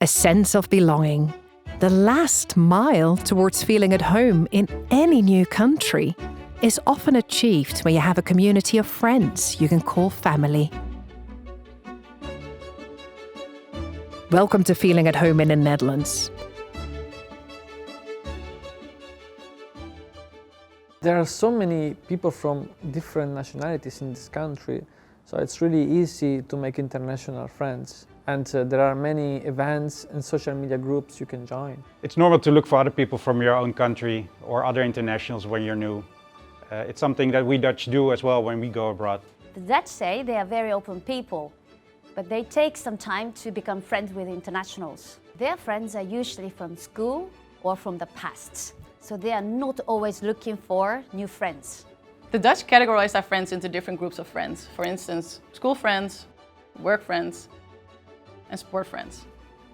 a sense of belonging. The last mile towards feeling at home in any new country is often achieved when you have a community of friends you can call family. Welcome to Feeling at Home in the Netherlands. There are so many people from different nationalities in this country, so it's really easy to make international friends. And there are many events and social media groups you can join. It's normal to look for other people from your own country or other internationals when you're new. It's something that we Dutch do as well when we go abroad. The Dutch say they are very open people, but they take some time to become friends with internationals. Their friends are usually from school or from the past, so they are not always looking for new friends. The Dutch categorize our friends into different groups of friends. For instance, school friends, work friends, and sport friends.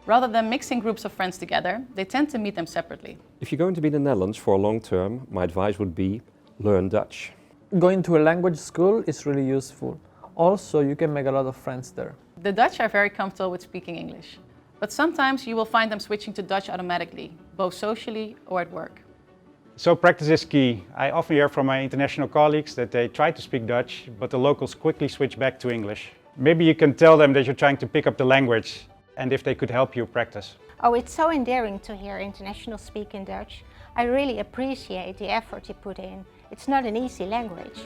Rather than mixing groups of friends together, they tend to meet them separately. If you're going to be in the Netherlands for a long term, my advice would be learn Dutch. Going to a language school is really useful. Also, you can make a lot of friends there. The Dutch are very comfortable with speaking English, but sometimes you will find them switching to Dutch automatically, both socially or at work. So practice is key. I often hear from my international colleagues that they try to speak Dutch, but the locals quickly switch back to English. Maybe you can tell them that you're trying to pick up the language and if they could help you practice. Oh, it's so endearing to hear internationals speak in Dutch. I really appreciate the effort you put in. It's not an easy language.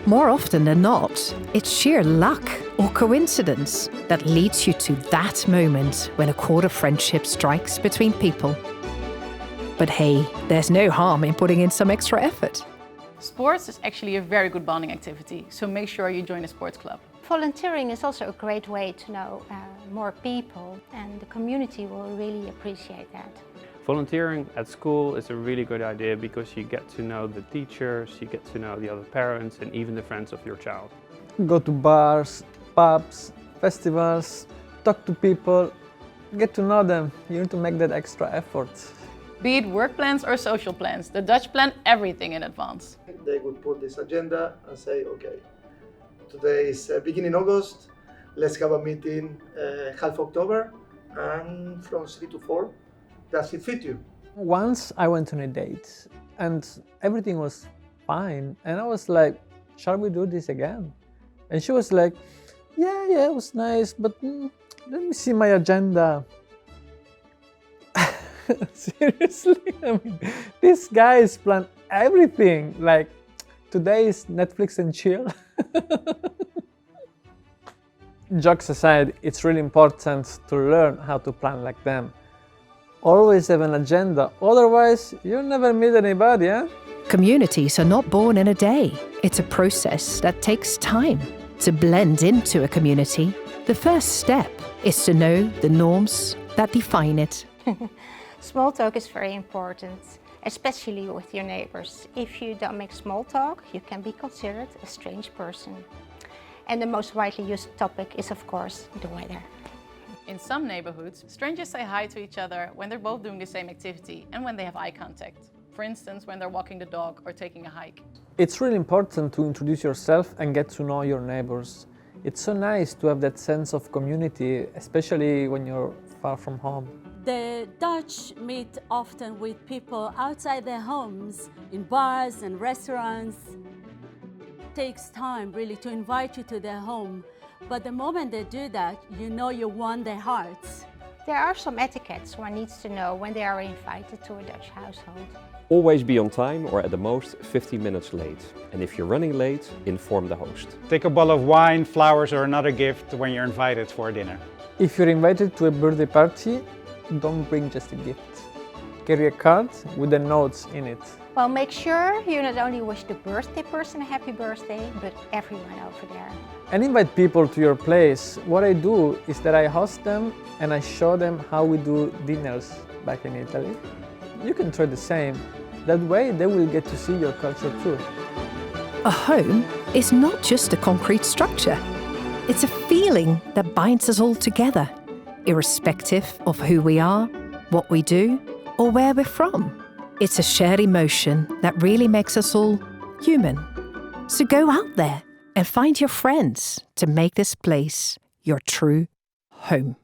More often than not, it's sheer luck or coincidence that leads you to that moment when a chord of friendship strikes between people. But hey, there's no harm in putting in some extra effort. Sports is actually a very good bonding activity, so make sure you join a sports club. Volunteering is also a great way to know more people, and the community will really appreciate that. Volunteering at school is a really good idea because you get to know the teachers, you get to know the other parents and even the friends of your child. Go to bars, pubs, festivals, talk to people, get to know them. You need to make that extra effort. Be it work plans or social plans, the Dutch plan everything in advance. They would put this agenda and say, okay, today is beginning August, let's have a meeting half October, and from 3 to 4, does it fit you? Once I went on a date and everything was fine, and I was like, shall we do this again? And she was like, yeah, it was nice, but let me see my agenda. Seriously, I mean, these guys plan everything. Like, today is Netflix and chill. Jokes aside, it's really important to learn how to plan like them. Always have an agenda, otherwise you'll never meet anybody, eh? Communities are not born in a day. It's a process that takes time. To blend into a community, the first step is to know the norms that define it. Small talk is very important, especially with your neighbors. If you don't make small talk, you can be considered a strange person. And the most widely used topic is, of course, the weather. In some neighborhoods, strangers say hi to each other when they're both doing the same activity and when they have eye contact. For instance, when they're walking the dog or taking a hike. It's really important to introduce yourself and get to know your neighbors. It's so nice to have that sense of community, especially when you're far from home. The Dutch meet often with people outside their homes, in bars and restaurants. It takes time really to invite you to their home, but the moment they do that, you know you won their hearts. There are some etiquettes one needs to know when they are invited to a Dutch household. Always be on time or at the most 15 minutes late. And if you're running late, inform the host. Take a bottle of wine, flowers or another gift when you're invited for dinner. If you're invited to a birthday party, don't bring just a gift. Carry a card with the notes in it. Well, make sure you not only wish the birthday person a happy birthday, but everyone over there. And invite people to your place. What I do is that I host them and I show them how we do dinners back in Italy. You can try the same. That way they will get to see your culture too. A home is not just a concrete structure. It's a feeling that binds us all together, irrespective of who we are, what we do, or where we're from. It's a shared emotion that really makes us all human. So go out there and find your friends to make this place your true home.